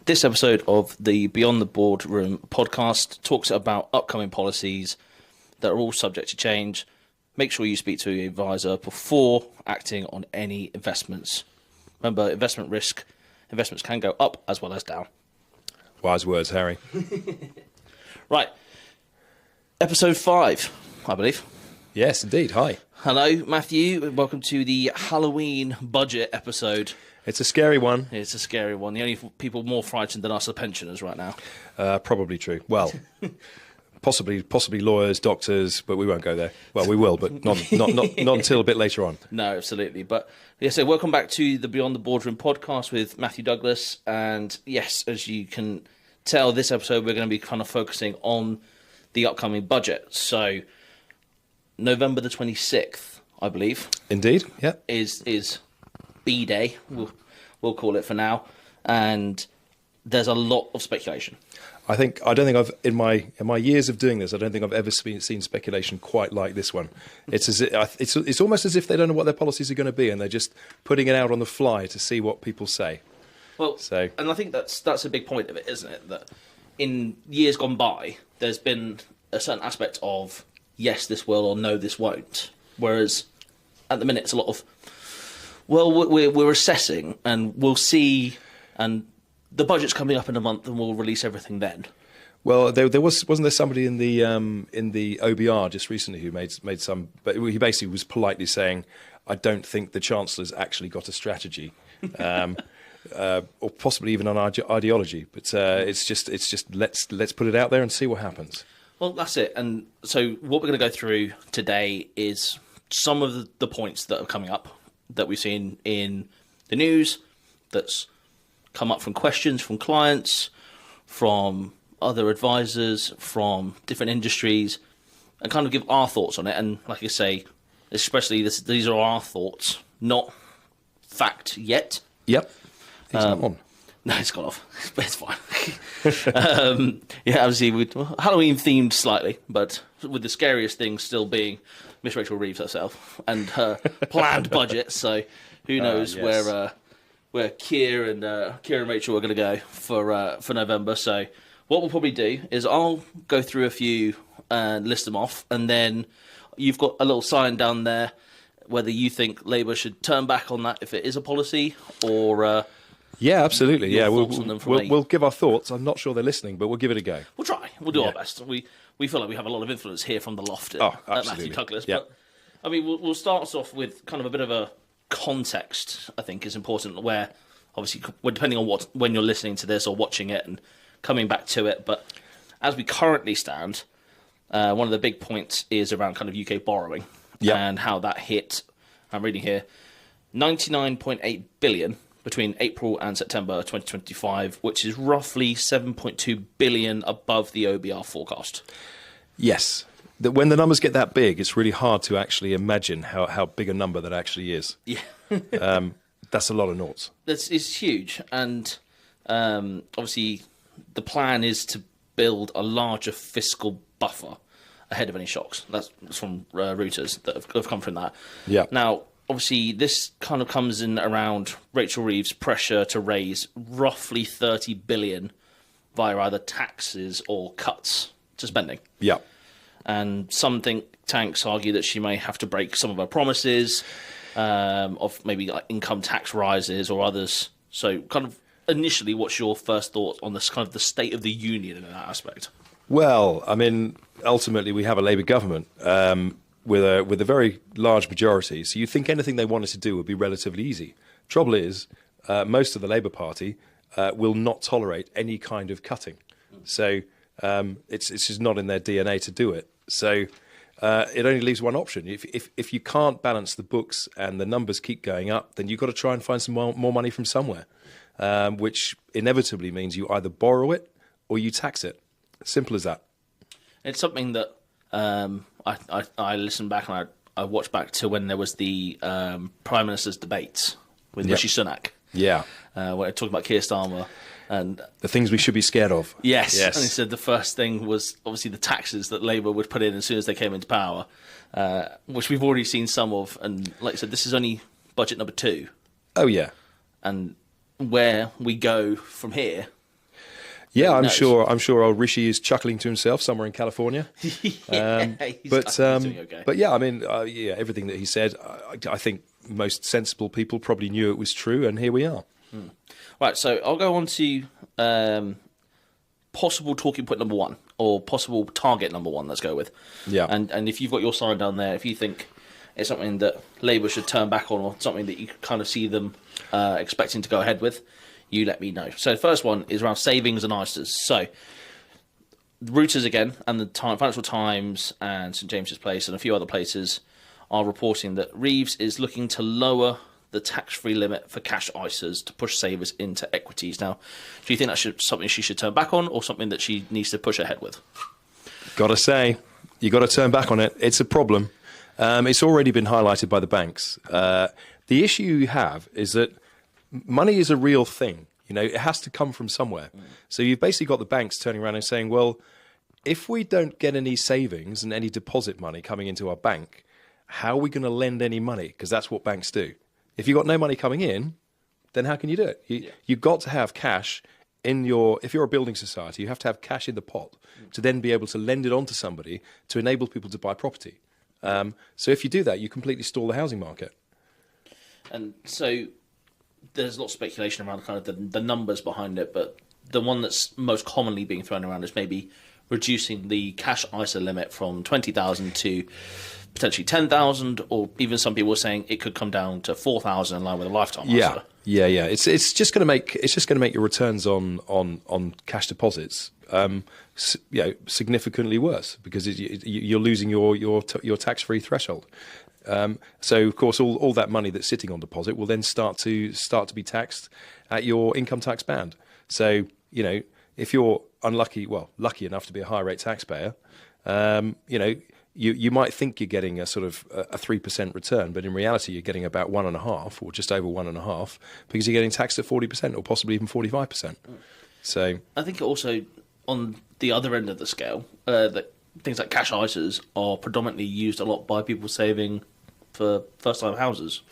This episode of the Beyond the Boardroom podcast talks about upcoming policies that are all subject to change. Make sure you speak to your advisor before acting on any investments. Remember, investments can go up as well as down. Wise words, Harry. Right. Episode 5, I believe. Yes, indeed. Hi. Hello, Matthew. Welcome to the Halloween budget episode. It's a scary one. It's a scary one. The only people more frightened than us are pensioners right now. Probably true. Well, possibly lawyers, doctors, but we won't go there. Well, we will, but not until a bit later on. No, absolutely. But yeah, so welcome back to the Beyond the Boardroom podcast with Matthew Douglas. And yes, as you can tell, this episode we're going to be kind of focusing on the upcoming budget. So November the 26th, I believe. Indeed. Yeah. Is B-Day, we'll call it for now, and there's a lot of speculation. I don't think I've in my years of doing this, I don't think I've ever seen speculation quite like this one. It's almost as if they don't know what their policies are going to be, and they're just putting it out on the fly to see what people say. Well, and I think that's a big point of it, isn't it? That in years gone by, there's been a certain aspect of yes, this will, or no, this won't. Whereas at the minute, it's a lot of, well, we're assessing, and we'll see, and the budget's coming up in a month, and we'll release everything then. Well, wasn't there somebody in the OBR just recently who made some, but he basically was politely saying, I don't think the Chancellor's actually got a strategy, or possibly even an ideology. But it's just let's put it out there and see what happens. Well, that's it. And so what we're going to go through today is some of the points that are coming up that we've seen in the news, that's come up from questions from clients, from other advisors, from different industries, and kind of give our thoughts on it. And like I say, especially these are our thoughts, not fact yet. Yep. It's not on. No, it's gone off. But it's fine. Yeah, obviously, Halloween themed slightly, but with the scariest thing still being Miss Rachel Reeves herself and her planned budget. So who knows yes. where Keir and Rachel are going to go for November. So what we'll probably do is I'll go through a few and list them off, and then you've got a little sign down there whether you think Labour should turn back on that if it is a policy, or yeah, absolutely. Yeah, we'll give our thoughts. I'm not sure they're listening, but we'll give it a go. We'll try. We'll do our best. We feel like we have a lot of influence here from the loft at Matthew Douglas. Yep. But I mean, we'll start us off with kind of a bit of a context. I think is important. Where obviously, depending on when you're listening to this or watching it and coming back to it. But as we currently stand, one of the big points is around kind of UK borrowing and how that hit. I'm reading here, 99.8 billion. Between April and September 2025, which is roughly 7.2 billion above the OBR forecast. Yes. When the numbers get that big, it's really hard to actually imagine how big a number that actually is. Yeah. That's a lot of noughts. It's huge. And obviously, the plan is to build a larger fiscal buffer ahead of any shocks. That's from Reuters that have come from that. Yeah. Now, obviously, this kind of comes in around Rachel Reeves' pressure to raise roughly 30 billion via either taxes or cuts to spending. Yeah. And some think tanks argue that she may have to break some of her promises of maybe like income tax rises or others. So kind of initially, what's your first thought on this kind of the state of the union in that aspect? Well, I mean, ultimately, we have a Labour government. With a very large majority, so you think anything they wanted to do would be relatively easy. Trouble is, most of the Labour Party will not tolerate any kind of cutting, so it's just not in their DNA to do it. So it only leaves one option. If you can't balance the books and the numbers keep going up, then you've got to try and find some more money from somewhere, which inevitably means you either borrow it or you tax it. Simple as that. It's something that I listened back and I watched back to when there was the Prime Minister's debates with Rishi Sunak. Yeah. Where they're talking about Keir Starmer and the things we should be scared of. Yes. And he said the first thing was obviously the taxes that Labour would put in as soon as they came into power, which we've already seen some of. And like I said, this is only budget number 2. Oh, yeah. And where we go from here Yeah, I'm knows? sure. I'm sure old Rishi is chuckling to himself somewhere in California. He's But doing okay. but yeah, I mean, yeah, everything that he said, I think most sensible people probably knew it was true, and here we are. Right, so I'll go on to possible talking point number one, or possible target number one. Let's go with. Yeah. And if you've got your sign down there, if you think it's something that Labour should turn back on, or something that you kind of see them expecting to go ahead with, you let me know. So the first one is around savings and ISAs. So Reuters again, and the Financial Times and St James's Place and a few other places are reporting that Reeves is looking to lower the tax-free limit for cash ISAs to push savers into equities. Now, do you think that's something she should turn back on, or something that she needs to push ahead with? Got to say, you got to turn back on it. It's a problem. It's already been highlighted by the banks. The issue you have is that money is a real thing. You know, it has to come from somewhere. So you've basically got the banks turning around and saying, well, if we don't get any savings and any deposit money coming into our bank, how are we going to lend any money? Because that's what banks do. If you've got no money coming in, then how can you do it? You've got to have cash in if you're a building society, you have to have cash in the pot to then be able to lend it on to somebody to enable people to buy property. So if you do that, you completely stall the housing market. And so there's lots of speculation around kind of the numbers behind it, but the one that's most commonly being thrown around is maybe reducing the cash ISA limit from 20,000 to potentially 10,000, or even some people are saying it could come down to 4,000 in line with a lifetime ISA. Yeah. It's just going to make your returns on cash deposits significantly worse, because you're losing your tax-free threshold. So of course all that money that's sitting on deposit will then start to be taxed at your income tax band. So if you're lucky enough to be a high rate taxpayer, you might think you're getting a sort of a 3% return, but in reality you're getting about 1.5% or just over 1.5%, because you're getting taxed at 40% or possibly even 45%. So I think also on the other end of the scale, that things like cash ISAs are predominantly used a lot by people saving for first-time houses.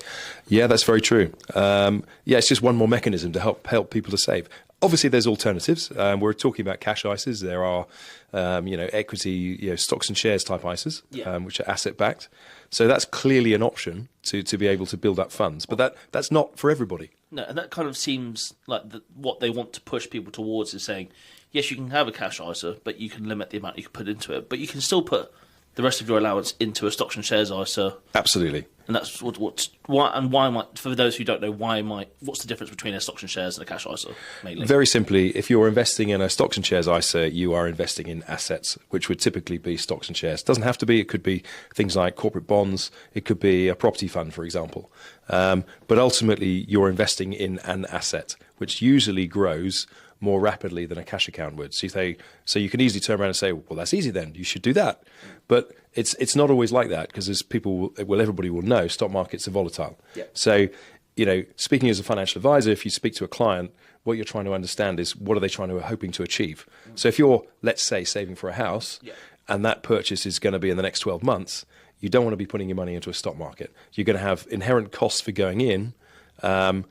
Yeah, that's very true. It's just one more mechanism to help people to save. Obviously, there's alternatives. We're talking about cash ISAs. There are, equity, stocks and shares type ISAs, which are asset-backed. So that's clearly an option to be able to build up funds. But that's not for everybody. No, and that kind of seems like what they want to push people towards is saying, yes, you can have a cash ISA, but you can limit the amount you can put into it. But you can still put the rest of your allowance into a stocks and shares ISA. Absolutely. And that's why might, for those who don't know, what's the difference between a stocks and shares and a cash ISA, mainly? Very simply, if you're investing in a stocks and shares ISA, you are investing in assets, which would typically be stocks and shares. It doesn't have to be. It could be things like corporate bonds. It could be a property fund, for example. But ultimately, you're investing in an asset, which usually grows more rapidly than a cash account would. So you can easily turn around and say, well, that's easy then. You should do that. But it's not always like that, because as everybody will know, stock markets are volatile. Yeah. So, speaking as a financial advisor, if you speak to a client, what you're trying to understand is what are they hoping to achieve. So if you're, let's say, saving for a house, and that purchase is going to be in the next 12 months, you don't want to be putting your money into a stock market. You're going to have inherent costs for going in, and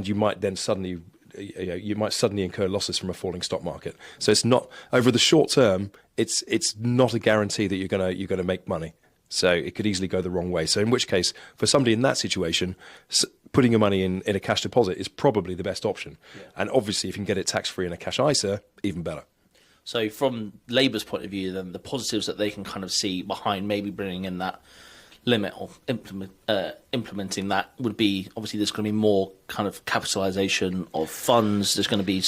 you might then suddenly incur losses from a falling stock market. So it's not, over the short term, it's not a guarantee that you're going to make money. So it could easily go the wrong way. So in which case, for somebody in that situation, putting your money in a cash deposit is probably the best option. Yeah. And obviously, if you can get it tax-free in a cash ISA, even better. So from Labour's point of view, then the positives that they can kind of see behind maybe bringing in that limit or implementing that would be, obviously there's going to be more kind of capitalisation of funds. There's going to be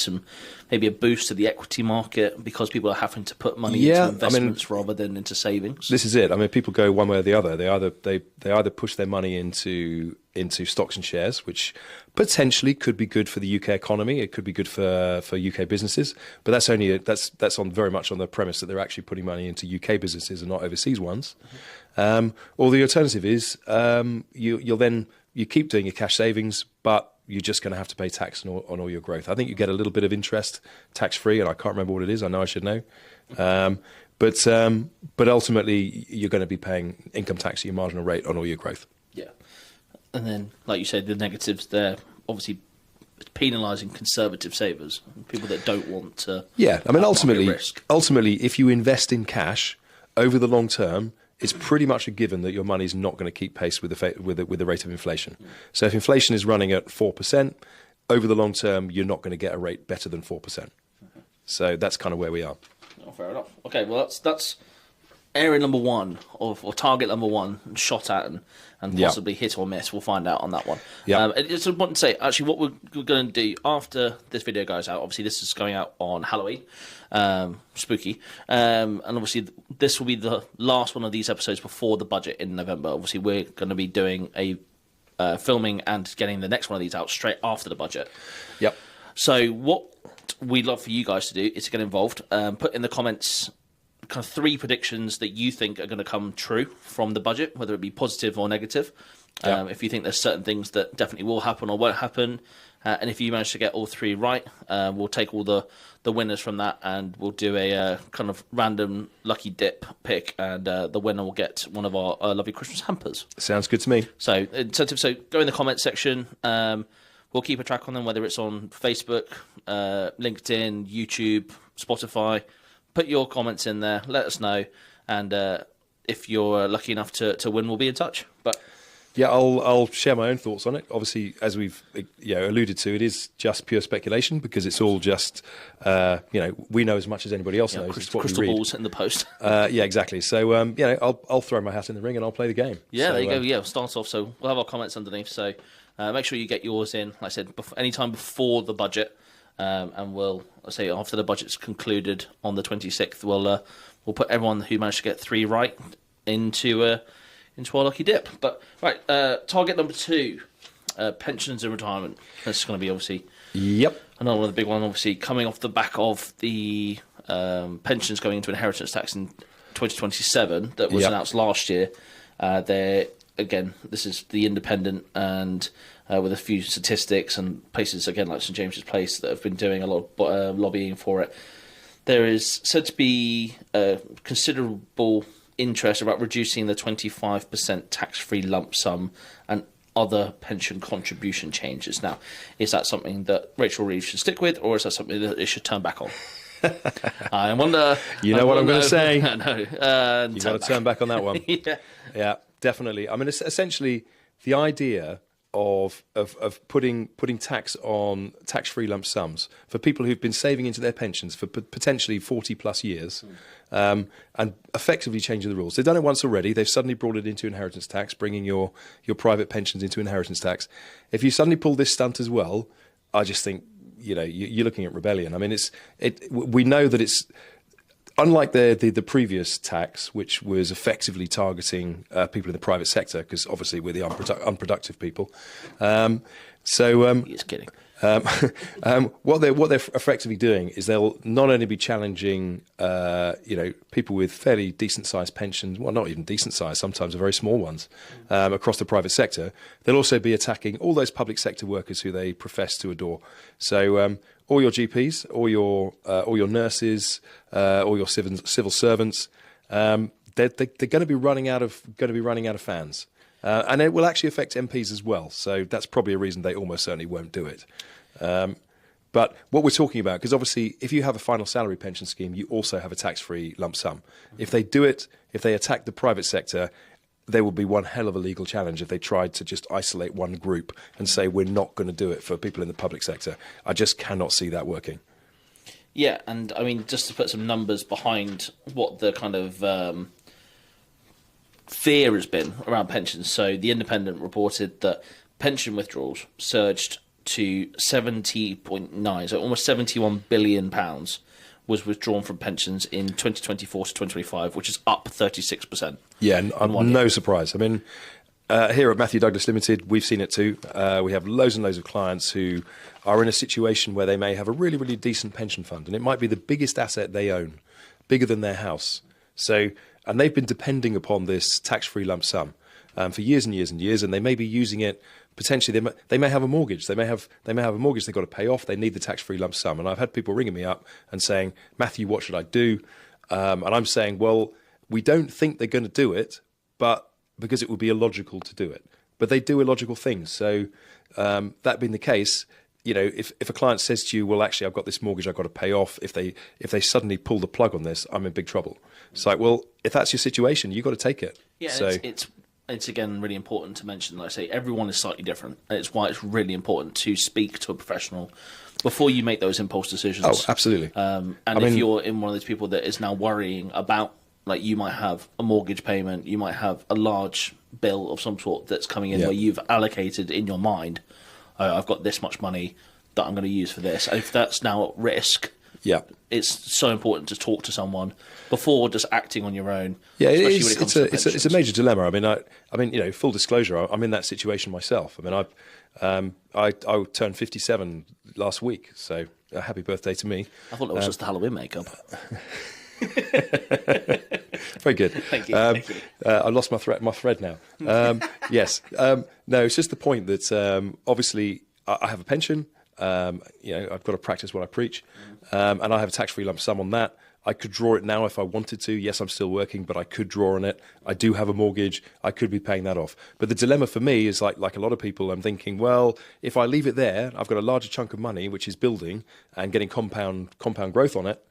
maybe a boost to the equity market, because people are having to put money into investments rather than into savings. This is it. I mean, people go one way or the other. They either push their money into stocks and shares, which potentially could be good for the UK economy. It could be good for UK businesses, but that's very much on the premise that they're actually putting money into UK businesses and not overseas ones. Or the alternative is you keep doing your cash savings, but you're just going to have to pay tax on all your growth. I think you get a little bit of interest tax-free, and I can't remember what it is. I know I should know. But ultimately, you're going to be paying income tax at your marginal rate on all your growth. Yeah. And then, like you said, the negatives there, obviously penalising conservative savers, people that don't want to. Yeah, I mean, risk. ultimately, if you invest in cash over the long term, it's pretty much a given that your money's not going to keep pace with the rate of inflation. So if inflation is running at 4%, over the long term, you're not going to get a rate better than 4%. So that's kind of where we are. Oh, fair enough. Okay, well that's area number one or target number one, shot at and possibly hit or miss. We'll find out on that one. Yeah. It's important to say actually what we're going to do after this video goes out. Obviously, this is going out on Halloween, spooky, and obviously this will be the last one of these episodes before the budget in November. Obviously, we're going to be doing a filming and getting the next one of these out straight after the budget. Yep. So what we'd love for you guys to do is to get involved. Put in the comments kind of 3 predictions that you think are going to come true from the budget, whether it be positive or negative. Yeah. If you think there's certain things that definitely will happen or won't happen, and if you manage to get all 3 right, we'll take all the winners from that and we'll do a kind of random lucky dip pick, and the winner will get one of our lovely Christmas hampers. Sounds good to me. So incentive. So go in the comment section. We'll keep a track on them, whether it's on Facebook, LinkedIn, YouTube, Spotify. Put your comments in there. Let us know, and if you're lucky enough to win, we'll be in touch. But yeah, I'll share my own thoughts on it. Obviously, as we've alluded to, it is just pure speculation because it's all just we know as much as anybody else knows. It's what crystal we read. balls in the post. Yeah, exactly. So I'll throw my hat in the ring and I'll play the game. Yeah, so, there you go. Yeah, we'll start off. So we'll have our comments underneath. So make sure you get yours in. Like I said, anytime before the budget. And we'll say after the budget's concluded on the 26th, we'll put everyone who managed to get 3 right into our lucky dip. But right, target number 2, pensions and retirement. That's going to be obviously another one of the big one. Obviously coming off the back of the pensions going into inheritance tax in 2027 that was announced last year. Again, this is the Independent and. With a few statistics and places, again, like St James's Place, that have been doing a lot of lobbying for it. There is said to be considerable interest about reducing the 25% tax-free lump sum and other pension contribution changes. Now, is that something that Rachel Reeves should stick with, or is that something that it should turn back on? I wonder... You know what I'm going to say. No, you've got to turn back on that one. Yeah, definitely. I mean, essentially, the idea... Of putting tax on tax-free lump sums for people who've been saving into their pensions for potentially 40 plus years, and effectively changing the rules. They've done it once already. They've suddenly brought it into inheritance tax, bringing your private pensions into inheritance tax. If you suddenly pull this stunt as well, I just think you're looking at rebellion. I mean, we know that it's. Unlike the previous tax, which was effectively targeting people in the private sector, because obviously we're the unproductive people. Just kidding. What they're effectively doing is they'll not only be challenging people with fairly decent sized pensions, well, not even decent sized, sometimes very small ones, across the private sector. They'll also be attacking all those public sector workers who they profess to adore. So all your GPs, all your nurses, all your civil servants, they're going to be running out of fans. And it will actually affect MPs as well. So that's probably a reason they almost certainly won't do it. But what we're talking about, because obviously if you have a final salary pension scheme, you also have a tax-free lump sum. If they do it, if they attack the private sector, there will be one hell of a legal challenge if they tried to just isolate one group and say we're not going to do it for people in the public sector. I just cannot see that working. Yeah, and I mean, just to put some numbers behind what the kind of fear has been around pensions. So the Independent reported that pension withdrawals surged to 70.9, so almost £71 billion was withdrawn from pensions in 2024 to 2025, which is up 36%. Yeah, no surprise. I mean, here at Matthew Douglas Limited, we've seen it too. We have loads and loads of clients who are in a situation where they may have a really, really decent pension fund, and it might be the biggest asset they own, bigger than their house. So, and they've been depending upon this tax-free lump sum for years and years and years, and they may be using it. Potentially, they may have a mortgage. They may have a mortgage they've got to pay off. They need the tax-free lump sum. And I've had people ringing me up and saying, Matthew, what should I do? And I'm saying, well, we don't think they're going to do it, but because it would be illogical to do it. But they do illogical things. So that being the case, if a client says to you, well, actually, I've got this mortgage I've got to pay off, if they suddenly pull the plug on this, I'm in big trouble. It's like, well, if that's your situation, you've got to take it. Yeah, so it's again really important to mention, like I say, everyone is slightly different. And it's why it's really important to speak to a professional before you make those impulse decisions. Oh, absolutely. If you're in one of those people that is now worrying about, like, you might have a mortgage payment, you might have a large bill of some sort that's coming in where you've allocated in your mind, I've got this much money that I'm going to use for this. And if that's now at risk, it's so important to talk to someone before just acting on your own. Yeah, it's a major dilemma. I mean, full disclosure, I'm in that situation myself. I mean, I turned 57 last week, so happy birthday to me. I thought it was just the Halloween makeup. Very good. Thank you. Thank you. I lost my thread now. Yes. No, it's just the point that obviously I have a pension. I've got to practice what I preach, and I have a tax-free lump sum on that. I could draw it now if I wanted to. Yes, I'm still working, but I could draw on it. I do have a mortgage. I could be paying that off. But the dilemma for me is like a lot of people, I'm thinking, well, if I leave it there, I've got a larger chunk of money, which is building and getting compound growth on it.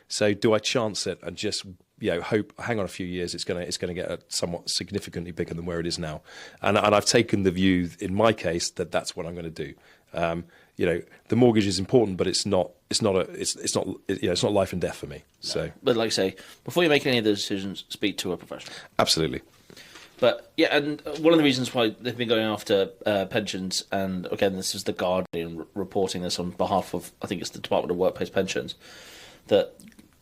So do I chance it and just hope, hang on a few years, it's going to get somewhat significantly bigger than where it is now? And I've taken the view in my case that that's what I'm going to do. The mortgage is important, but it's not life and death for me. No. So, but like I say, before you make any of those decisions, speak to a professional. Absolutely. But yeah, and one of the reasons why they've been going after pensions, and again, this is the Guardian reporting this on behalf of, I think it's the Department of Workplace Pensions, that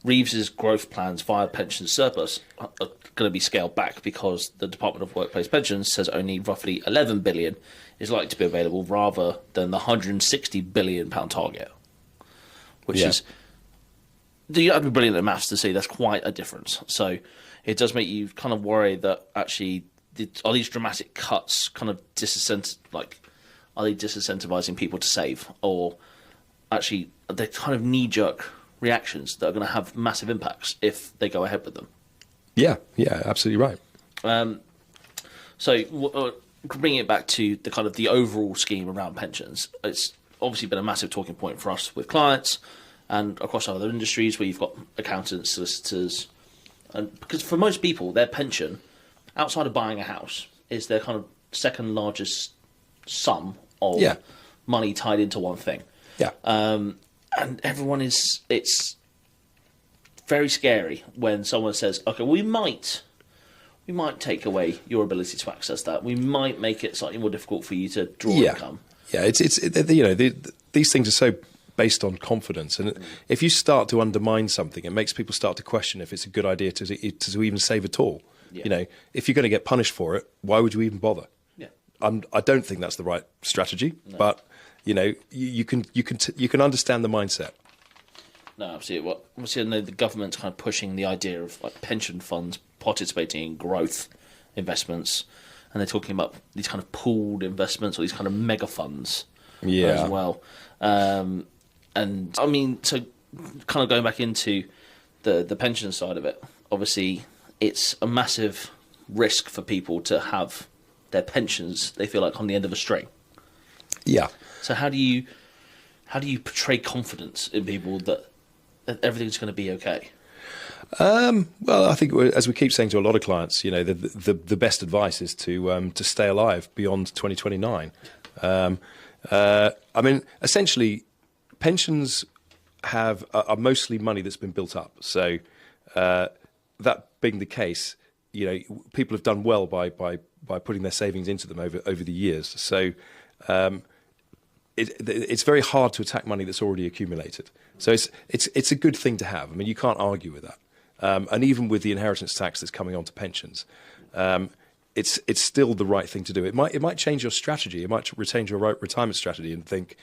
Reeves's growth plans via pension surplus are going to be scaled back because the Department of Workplace Pensions says only roughly 11 billion is likely to be available, rather than the 160 billion pound target, which is, you don't have to be brilliant at maths to see that's quite a difference. So it does make you kind of worry that actually are these dramatic cuts kind of are they disincentivizing people to save, or actually are they kind of knee-jerk reactions that are going to have massive impacts if they go ahead with them? Yeah, absolutely right. Bringing it back to the kind of the overall scheme around pensions, it's obviously been a massive talking point for us with clients and across other industries where you've got accountants, solicitors, and because for most people, their pension, outside of buying a house, is their kind of second largest sum of money tied into one thing. Yeah. And everyone it's very scary when someone says, okay, we might take away your ability to access that. We might make it slightly more difficult for you to draw income. Yeah, these things are so based on confidence, and if you start to undermine something, it makes people start to question if it's a good idea to even save at all. Yeah. If you're going to get punished for it, why would you even bother? Yeah. I don't think that's the right strategy, but you can understand the mindset. No, absolutely. Well, obviously, I know the government's kind of pushing the idea of like pension funds participating in growth investments, and they're talking about these kind of pooled investments or these kind of mega funds as well. And I mean, so kind of going back into the pension side of it, obviously, it's a massive risk for people to have their pensions, they feel like, on the end of a string. Yeah. So how do you portray confidence in people that everything's going to be okay? Well, I think, as we keep saying to a lot of clients, the best advice is to stay alive beyond 2029. I mean, essentially, pensions are mostly money that's been built up. So that being the case, people have done well by putting their savings into them over the years. So it's very hard to attack money that's already accumulated. So it's a good thing to have. I mean, you can't argue with that. And even with the inheritance tax that's coming onto pensions, it's still the right thing to do. It might change your strategy. It might retain your retirement strategy and think,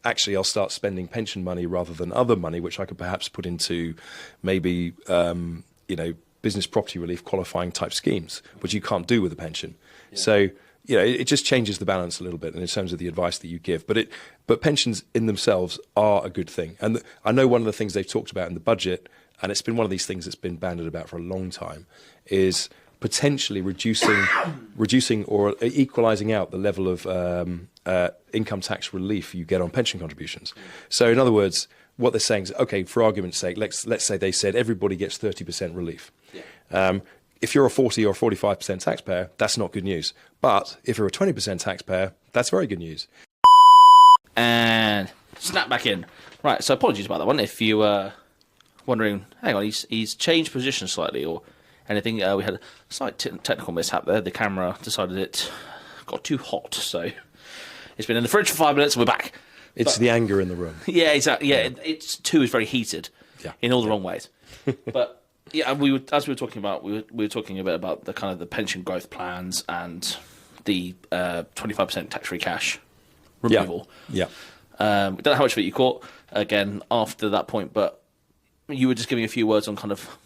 actually, I'll start spending pension money rather than other money, which I could perhaps put into maybe business property relief qualifying type schemes, which you can't do with a pension. Yeah. So it just changes the balance a little bit in terms of the advice that you give. But pensions in themselves are a good thing. And I know one of the things they've talked about in the budget, and it's been one of these things that's been bandied about for a long time, is potentially reducing or equalising out the level of income tax relief you get on pension contributions. So in other words, what they're saying is, okay, for argument's sake, let's say they said everybody gets 30% relief. Yeah. If you're a 40 or 45% taxpayer, that's not good news. But if you're a 20% taxpayer, that's very good news. And snap back in. Right, so apologies about that one. If you were wondering, hang on, he's changed position slightly or anything. We had a slight technical mishap there. The camera decided it got too hot, so it's been in the fridge for 5 minutes and we're back. It's the anger in the room. Yeah, exactly. Yeah, it's too is very heated in all the wrong ways. But yeah, as we were talking about, we were talking a bit about the kind of the pension growth plans and the 25% tax-free cash removal. Yeah. We don't know how much of it you caught again after that point, but you were just giving a few words on kind of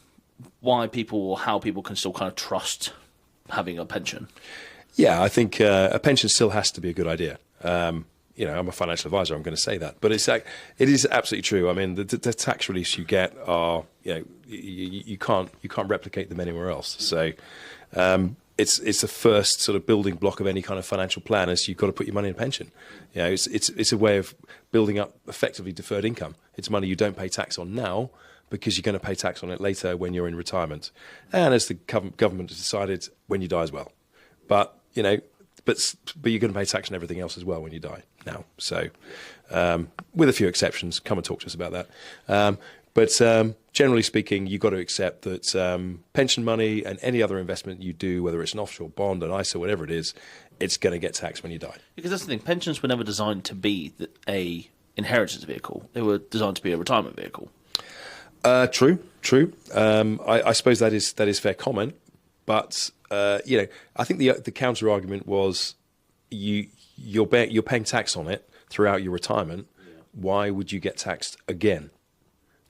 why people or how people can still kind of trust having a pension. Yeah, I think a pension still has to be a good idea. I'm a financial advisor. I'm going to say that, but it is absolutely true. I mean, the tax reliefs you get are, you can't replicate them anywhere else. So it's the first sort of building block of any kind of financial plan. Is you've got to put your money in a pension. It's a way of building up effectively deferred income. It's money you don't pay tax on now because you're going to pay tax on it later when you're in retirement, and as the government has decided, when you die as well. But But you're going to pay tax on everything else as well when you die now. So, with a few exceptions, come and talk to us about that. But generally speaking, you've got to accept that pension money and any other investment you do, whether it's an offshore bond, an ISA, whatever it is, it's going to get taxed when you die. Because that's the thing. Pensions were never designed to be a inheritance vehicle. They were designed to be a retirement vehicle. True. I suppose that is fair comment. But I think the counter argument was you're paying tax on it throughout your retirement. Yeah. Why would you get taxed again?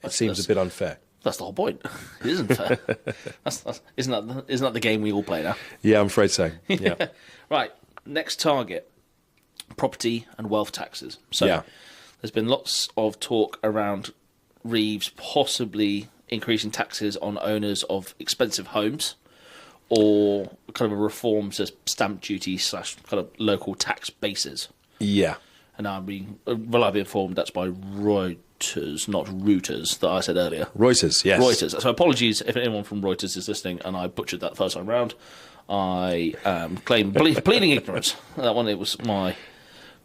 It seems a bit unfair. That's the whole point. It isn't fair. Isn't that the game we all play now? Yeah, I'm afraid so. Yeah. Right. Next target: property and wealth taxes. So there's been lots of talk around Reeves possibly increasing taxes on owners of expensive homes, or kind of a reform to stamp duty / kind of local tax bases. Yeah. And I'm being reliably informed that's by Reuters, not Reuters, that I said earlier. Reuters, yes. Reuters. So apologies if anyone from Reuters is listening and I butchered that first time round. I claim pleading ignorance. That one, it was my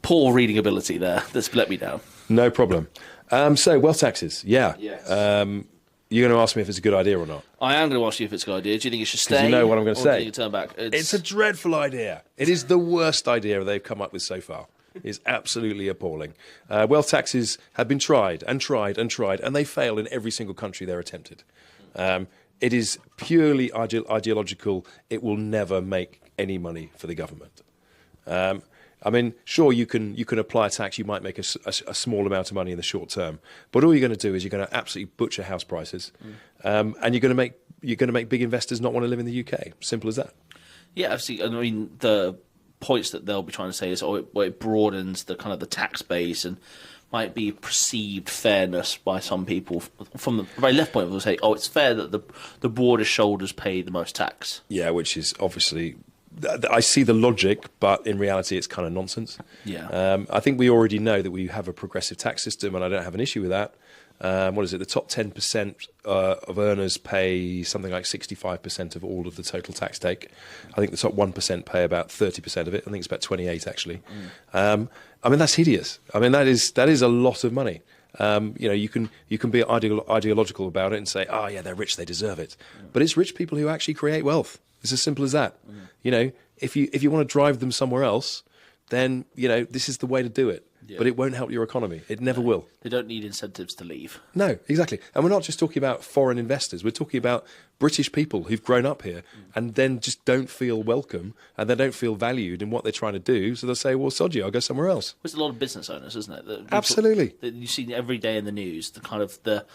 poor reading ability there that's let me down. No problem. So, wealth taxes, yeah. Yes. You're going to ask me if it's a good idea or not? I am going to ask you if it's a good idea. Do you think it should stay? You know what I'm going to say. Do you turn back? It's a dreadful idea. It is the worst idea they've come up with so far. It's absolutely appalling. Wealth taxes have been tried, and they fail in every single country they're attempted. It is purely ideological. It will never make any money for the government. I mean, sure, you can apply a tax. You might make a small amount of money in the short term, but all you're going to do is you're going to absolutely butcher house prices, and you're going to make big investors not want to live in the UK. Simple as that. Yeah, obviously. I mean, the points that they'll be trying to say is, it broadens the kind of the tax base and might be perceived fairness by some people. From the very left point, they'll say, it's fair that the broadest shoulders pay the most tax. Yeah, which is obviously. I see the logic, but in reality, it's kind of nonsense. Yeah. I think we already know that we have a progressive tax system, and I don't have an issue with that. What is it? The top 10% of earners pay something like 65% of all of the total tax take. I think the top 1% pay about 30% of it. I think it's about 28 actually. I mean, that's hideous. I mean, that is a lot of money. You can be ideological about it and say, they're rich, they deserve it. But it's rich people who actually create wealth. It's as simple as that. If you want to drive them somewhere else, then this is the way to do it. Yeah. But it won't help your economy. It never will. They don't need incentives to leave. No, exactly. And we're not just talking about foreign investors. We're talking about British people who've grown up here and then just don't feel welcome and they don't feel valued in what they're trying to do. So they'll say, well, sod you, I'll go somewhere else. There's a lot of business owners, isn't it? Absolutely. That you see every day in the news, the kind of the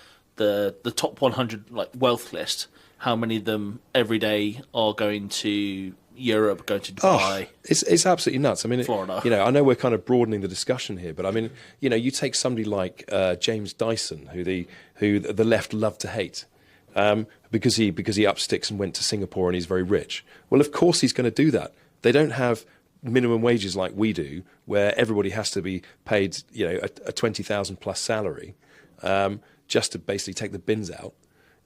top 100 wealth list. How many of them every day are going to Europe, going to Dubai? It's absolutely nuts. I mean, Florida. I know we're kind of broadening the discussion here, but I mean, you take somebody like James Dyson, who the left love to hate, because he up sticks and went to Singapore and he's very rich. Well, of course he's going to do that. They don't have minimum wages like we do, where everybody has to be paid, a 20,000 plus salary, just to basically take the bins out.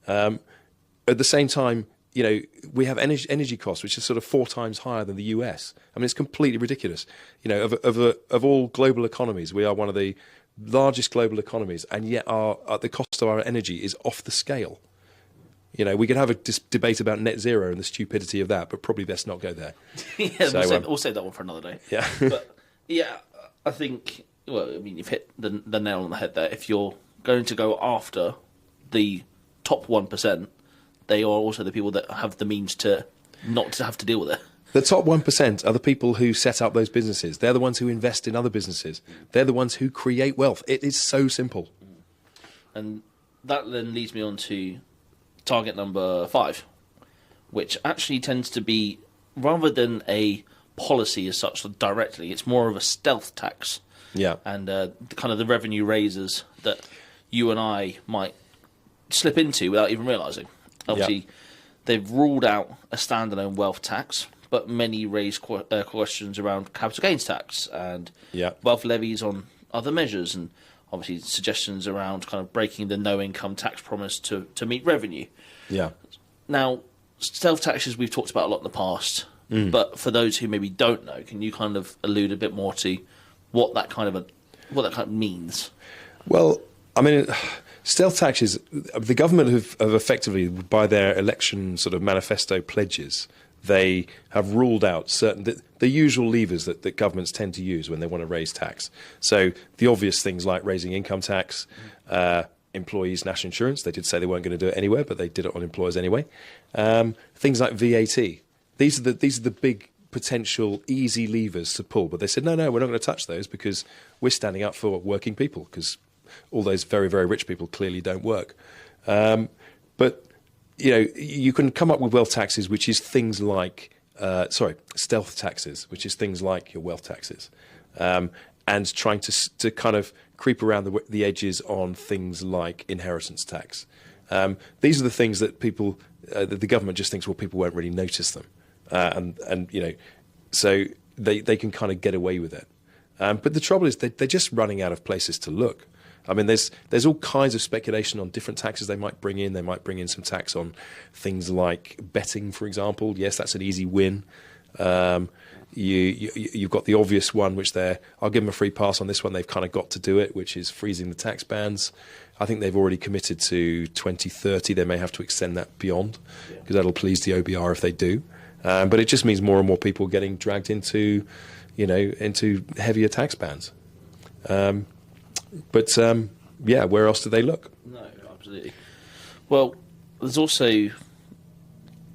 At the same time, we have energy costs, which is sort of 4 times higher than the US. I mean, it's completely ridiculous. Of all global economies, we are one of the largest global economies, and yet the cost of our energy is off the scale. We could have a debate about net zero and the stupidity of that, but probably best not go there. We'll save that one for another day. Yeah. But yeah, I think, you've hit the nail on the head there. If you're going to go after the top 1%, they are also the people that have the means to not to have to deal with it. The top 1% are the people who set up those businesses. They're the ones who invest in other businesses. They're the ones who create wealth. It is so simple. And that then leads me on to target number 5, which actually tends to be, rather than a policy as such directly, it's more of a stealth tax. Yeah. And kind of the revenue raisers that you and I might slip into without even realising. Obviously, they've ruled out a standalone wealth tax, but many raise questions around capital gains tax and wealth levies on other measures, and obviously suggestions around kind of breaking the no-income tax promise to meet revenue. Yeah. Now, stealth taxes we've talked about a lot in the past, but for those who maybe don't know, can you kind of allude a bit more to what that kind of means? Well, I mean, stealth taxes, the government have effectively, by their election sort of manifesto pledges, they have ruled out certain the usual levers that governments tend to use when they want to raise tax. So the obvious things like raising income tax, employees' national insurance. They did say they weren't going to do it anywhere, but they did it on employers anyway. Things like VAT. These are the big potential easy levers to pull. But they said, no, we're not going to touch those because we're standing up for working people, because all those very, very rich people clearly don't work. But you can come up with wealth taxes, which is things like, stealth taxes, which is things like your wealth taxes, and trying to kind of creep around the edges on things like inheritance tax. These are the things that that the government just thinks, well, people won't really notice them, so they can kind of get away with it. But the trouble is they're just running out of places to look. I mean, there's all kinds of speculation on different taxes they might bring in. They might bring in some tax on things like betting, for example. Yes, that's an easy win. You've got the obvious one, which I'll give them a free pass on this one. They've kind of got to do it, which is freezing the tax bands. I think they've already committed to 2030. They may have to extend that beyond, because that'll please the OBR if they do. But it just means more and more people getting dragged into heavier tax bands. But where else do they look? No, absolutely. Well, there's also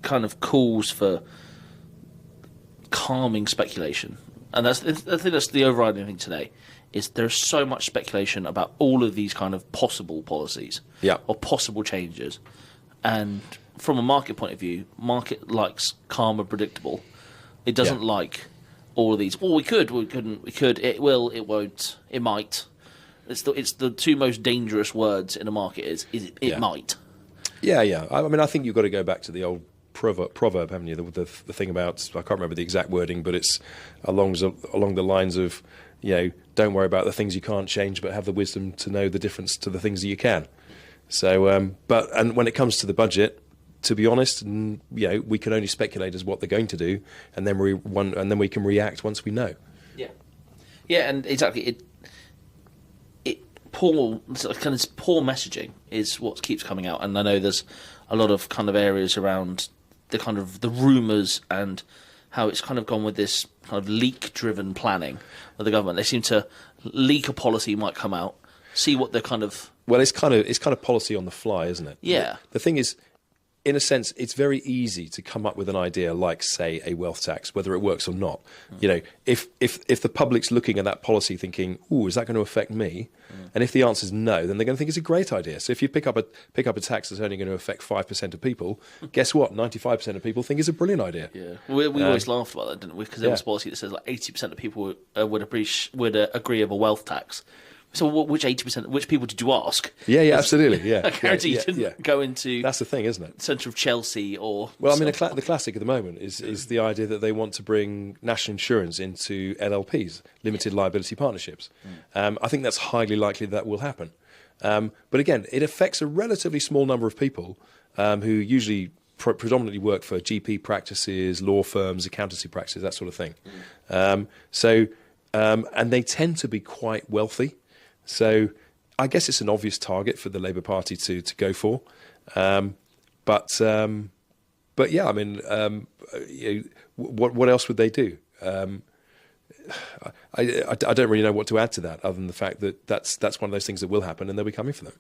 kind of calls for calming speculation, and I think that's the overriding thing today. Is there's so much speculation about all of these kind of possible policies, or possible changes, and from a market point of view, market likes calm and predictable. It doesn't like all of these. Well, we could, we couldn't, we could. It will, it won't, it might. It's the two most dangerous words in a market. It might. Yeah. I mean, I think you've got to go back to the old proverb, haven't you? The thing about, I can't remember the exact wording, but it's along the lines of, don't worry about the things you can't change, but have the wisdom to know the difference to the things that you can. So, and when it comes to the budget, to be honest, we can only speculate as what they're going to do, and then we can react once we know. Yeah, and exactly. Poor messaging is what keeps coming out, and I know there's a lot of kind of areas around the rumours and how it's kind of gone with this kind of leak-driven planning of the government. They seem to leak a policy might come out, see what they're kind of. Well, it's kind of policy on the fly, isn't it? Yeah. The thing is, in a sense, it's very easy to come up with an idea like, say, a wealth tax, whether it works or not. If the public's looking at that policy thinking, "Ooh, is that going to affect me?" And if the answer is no, then they're going to think it's a great idea. So if you pick up a tax that's only going to affect 5% of people, guess what? 95% of people think it's a brilliant idea. Yeah, we always laughed about that, didn't we? Because there was a policy that says like 80% of people would agree of a wealth tax. So which 80%? Which people did you ask? Yeah, absolutely. Yeah, I guarantee you yeah, didn't go into. That's the thing, isn't it? Centre of Chelsea or. Well, I mean, the classic at the moment is the idea that they want to bring national insurance into LLPs, limited liability partnerships. I think that's highly likely that will happen. But again, it affects a relatively small number of people who usually predominantly work for GP practices, law firms, accountancy practices, that sort of thing. And they tend to be quite wealthy. So I guess it's an obvious target for the Labour Party to go for. But yeah, I mean, what else would they do? I don't really know what to add to that, other than the fact that that's one of those things that will happen, and they'll be coming for them.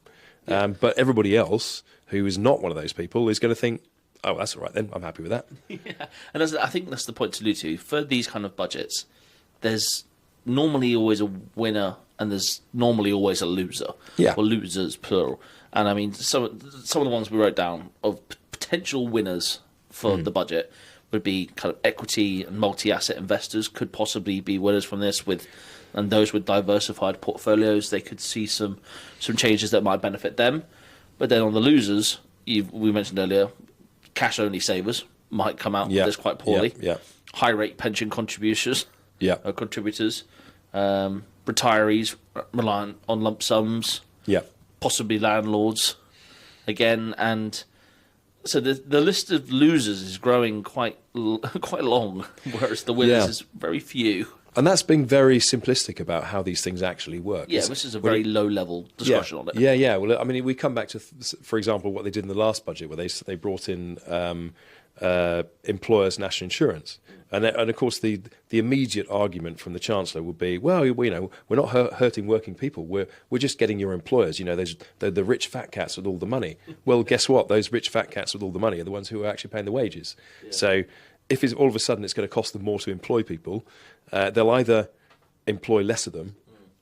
Yeah. But everybody else who is not one of those people is going to think, "Oh, that's all right then. I'm happy with that." Yeah, and I think that's the point to allude to. For these kind of budgets, there's normally always a winner, and there's normally always a loser. Yeah, or losers plural. And I mean, some of the ones we wrote down of potential winners for the budget would be kind of equity and multi-asset investors could possibly be winners from this, and those with diversified portfolios, they could see some changes that might benefit them. But then on the losers, we mentioned earlier, cash-only savers might come out with this quite poorly. Yeah. High-rate pension contributors, contributors, retirees reliant on lump sums, possibly landlords again, and so the list of losers is growing quite long, whereas the winners is very few. And that's being very simplistic about how these things actually work. Yeah, this is a very low-level discussion on it. Yeah. Well, I mean, we come back to, for example, what they did in the last budget, where they brought in employers' national insurance. And of course, the immediate argument from the Chancellor would be, well, we're not hurting working people. We're just getting your employers. The rich fat cats with all the money. Well, guess what? Those rich fat cats with all the money are the ones who are actually paying the wages. Yeah. So if all of a sudden it's going to cost them more to employ people, they'll either employ less of them,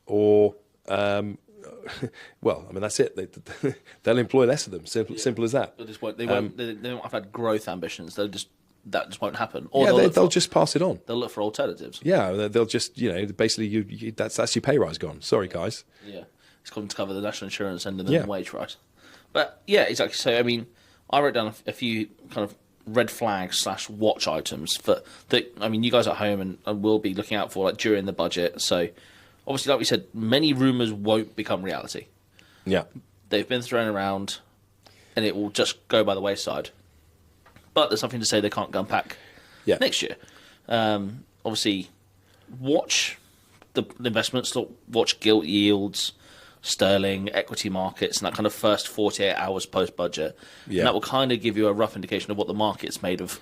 or well, I mean, that's it. They'll employ less of them. Simple as that. They won't have had growth ambitions. That just won't happen. Or they'll just pass it on. They'll look for alternatives. Yeah, they'll just, basically, that's your pay rise gone. Sorry, guys. Yeah, it's going to cover the national insurance and the minimum wage rise. But yeah, exactly. So I mean, I wrote down a few kind of red flags / watch items that I mean, you guys at home and will be looking out for during the budget. So obviously, like we said, many rumours won't become reality. Yeah, they've been thrown around, and it will just go by the wayside. But there's something to say they can't come back next year. Obviously, watch the investments, watch gilt yields, sterling, equity markets, and that kind of first 48 hours post-budget. Yeah. And that will kind of give you a rough indication of what the market's made of.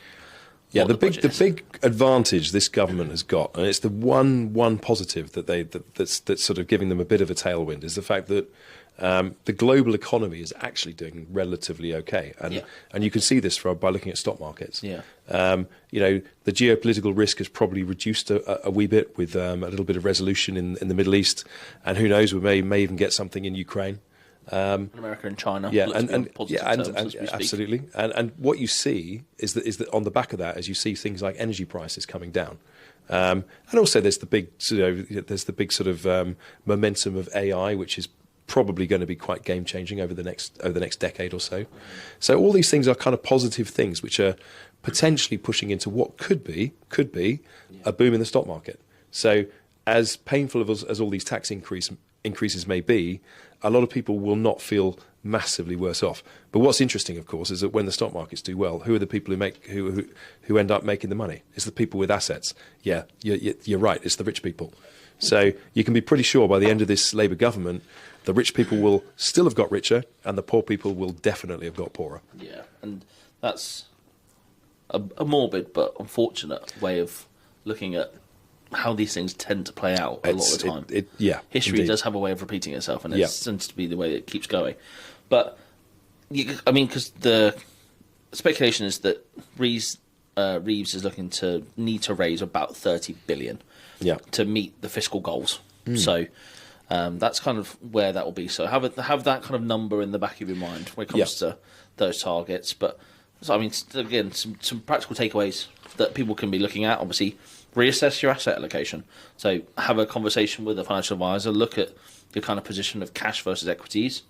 Yeah, the big advantage this government has got, and it's the one positive that's sort of giving them a bit of a tailwind, is the fact that the global economy is actually doing relatively okay, and you can see this by looking at stock markets. Yeah, the geopolitical risk has probably reduced a wee bit with a little bit of resolution in the Middle East, and who knows, we may even get something in Ukraine. America and China, absolutely. And what you see is that on the back of that, as you see things like energy prices coming down, and also there's the big sort of momentum of AI, which is probably going to be quite game changing over the next decade or so. So all these things are kind of positive things, which are potentially pushing into what could be a boom in the stock market. So as painful as all these tax increases may be, a lot of people will not feel massively worse off. But what's interesting, of course, is that when the stock markets do well, who are the people who end up making the money? It's the people with assets. Yeah, you're right. It's the rich people. So you can be pretty sure by the end of this Labour government, the rich people will still have got richer, and the poor people will definitely have got poorer. Yeah, and that's a morbid but unfortunate way of looking at how these things tend to play out a lot of the time. History indeed does have a way of repeating itself, and it tends to be the way it keeps going. But I mean, because the speculation is that Reeves is looking to need to raise about 30 billion to meet the fiscal goals. So that's kind of where that will be. So have that kind of number in the back of your mind when it comes to those targets. But so, I mean, again, some practical takeaways that people can be looking at. Obviously, reassess your asset allocation. So have a conversation with a financial advisor. Look at your kind of position of cash versus equities.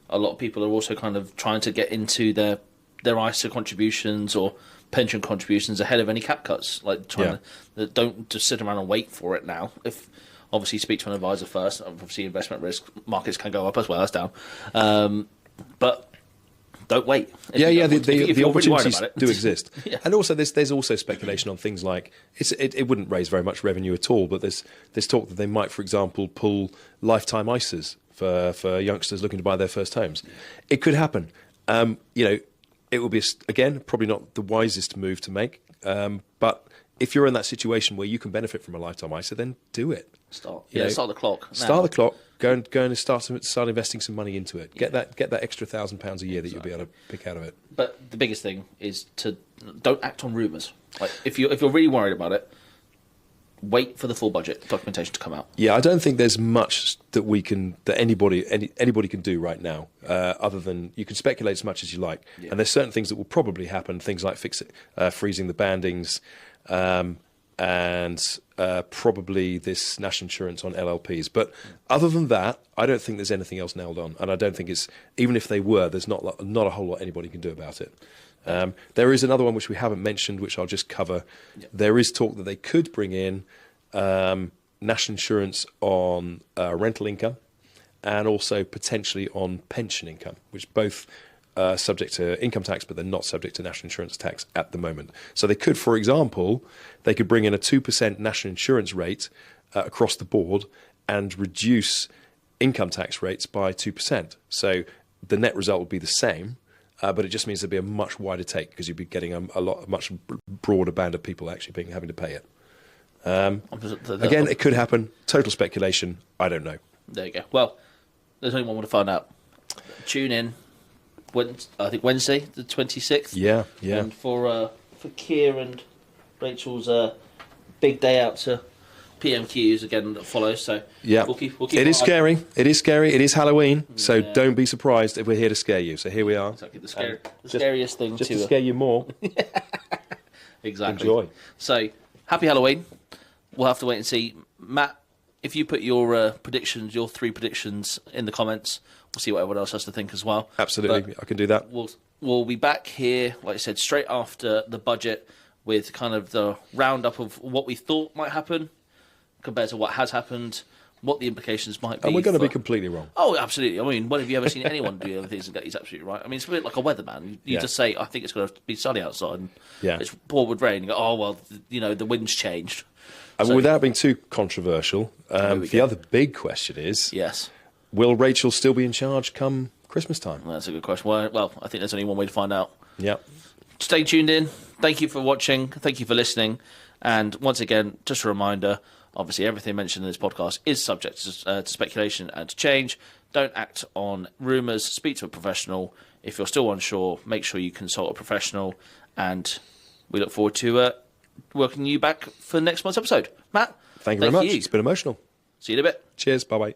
A lot of people are also kind of trying to get into their ISA contributions or pension contributions ahead of any cap cuts. Like don't just sit around and wait for it now. If obviously speak to an advisor first. Obviously, investment risk markets can go up as well as down, but don't wait. The opportunities do exist, Yeah. and also there's also speculation on things like it wouldn't raise very much revenue at all, but there's talk that they might, for example, pull lifetime ISAs for youngsters looking to buy their first homes. It could happen. It will be again probably not the wisest move to make, but if you're in that situation where you can benefit from a lifetime ISA, then do it. Start the clock. Start the clock. Go and start investing some money into it. Get that extra £1,000 a year that you'll be able to pick out of it. But the biggest thing is to don't act on rumours. Like if you're really worried about it, wait for the full budget documentation to come out. Yeah, I don't think there's much that anybody can do right now, other than you can speculate as much as you like. Yeah. And there's certain things that will probably happen. Things like freezing the bandings. And probably this national insurance on LLPs. But other than that, I don't think there's anything else nailed on. And I don't think even if they were, there's not a whole lot anybody can do about it. There is another one which we haven't mentioned, which I'll just cover. Yep. There is talk that they could bring in national insurance on rental income and also potentially on pension income, which both subject to income tax, but they're not subject to national insurance tax at the moment. So they could, for example, bring in a 2% national insurance rate across the board and reduce income tax rates by 2%. So the net result would be the same, but it just means there'd be a much wider take because you'd be getting a much broader band of people actually having to pay it. Again, it could happen. Total speculation. I don't know. There you go. Well, there's only one way to find out. Tune in. I think Wednesday, the 26th. Yeah. And for Keir and Rachel's big day out to PMQs again that follows. So yeah, we'll keep it is scary. It is scary. It is Halloween. So don't be surprised if we're here to scare you. So here we are. Exactly. The scariest thing just to scare you more. Exactly. Enjoy. So happy Halloween. We'll have to wait and see. Matt, if you put your predictions, your 3 predictions in the comments, we'll see what everyone else has to think as well. Absolutely, I can do that. We'll be back here, like I said, straight after the budget with kind of the roundup of what we thought might happen compared to what has happened, what the implications might be. And we're going to be completely wrong. Oh, absolutely. I mean, when have you ever seen anyone do other things and get he's absolutely right? I mean, it's a bit like a weatherman. You just say, I think it's going to be sunny outside, and it's poured with rain. You go, oh, well, the wind's changed. I mean, without being too controversial, the other big question is, yes, will Rachel still be in charge come Christmas time? Well, that's a good question. Well, I think there's only one way to find out. Yeah. Stay tuned in. Thank you for watching. Thank you for listening. And once again, just a reminder, obviously everything mentioned in this podcast is subject to speculation and to change. Don't act on rumours. Speak to a professional. If you're still unsure, make sure you consult a professional. And we look forward to welcoming you back for next month's episode. Matt, thank you very much. It's been emotional. See you in a bit. Cheers. Bye-bye.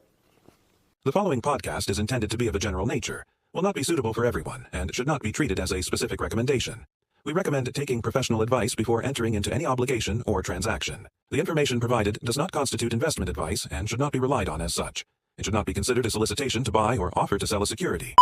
The following podcast is intended to be of a general nature, will not be suitable for everyone, and should not be treated as a specific recommendation. We recommend taking professional advice before entering into any obligation or transaction. The information provided does not constitute investment advice and should not be relied on as such. It should not be considered a solicitation to buy or offer to sell a security.